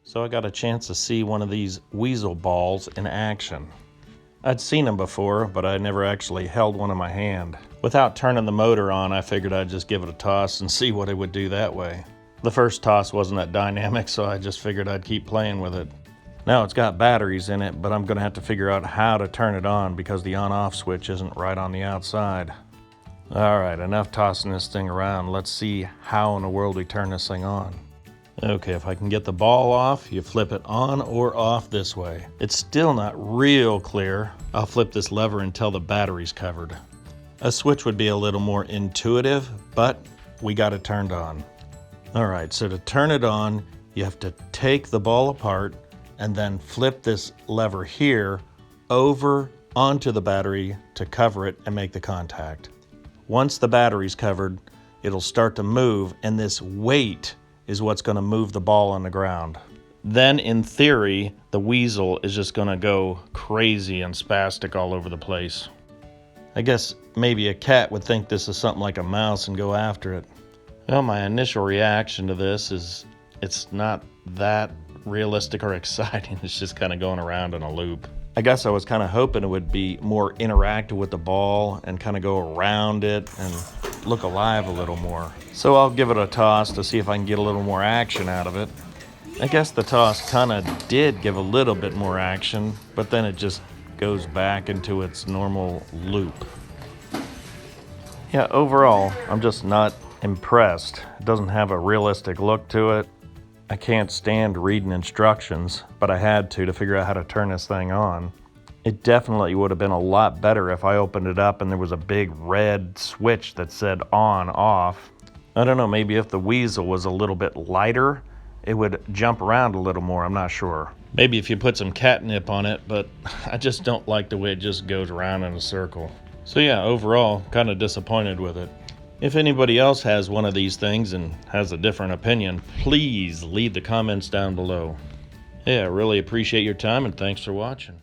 So I got a chance to see one of these weasel balls in action. I'd seen them before, but I never actually held one in my hand. Without turning the motor on, I figured I'd just give it a toss and see what it would do that way. The first toss wasn't that dynamic, so I just figured I'd keep playing with it. Now it's got batteries in it, but I'm gonna have to figure out how to turn it on because the on-off switch isn't right on the outside. All right, enough tossing this thing around. Let's see how in the world we turn this thing on. Okay, if I can get the ball off, you flip it on or off this way. It's still not real clear. I'll flip this lever until the battery's covered. A switch would be a little more intuitive, but we got it turned on. All right, so to turn it on, you have to take the ball apart and then flip this lever here over onto the battery to cover it and make the contact. Once the battery's covered, it'll start to move, and this weight is what's going to move the ball on the ground. Then, in theory, the weasel is just going to go crazy and spastic all over the place. I guess maybe a cat would think this is something like a mouse and go after it. Well, my initial reaction to this is it's not that realistic or exciting. It's just kind of going around in a loop. I guess I was kind of hoping it would be more interactive with the ball and kind of go around it and look alive a little more. So I'll give it a toss to see if I can get a little more action out of it. I guess the toss kind of did give a little bit more action, but then it just goes back into its normal loop. Yeah, overall, I'm just not impressed. It doesn't have a realistic look to it. I can't stand reading instructions, but I had to figure out how to turn this thing on. It definitely would have been a lot better if I opened it up and there was a big red switch that said on, off. I don't know, maybe if the weasel was a little bit lighter, it would jump around a little more, I'm not sure. Maybe if you put some catnip on it, but I just don't like the way it just goes around in a circle. So yeah, overall, kind of disappointed with it. If anybody else has one of these things and has a different opinion, please leave the comments down below. Yeah, I really appreciate your time and thanks for watching.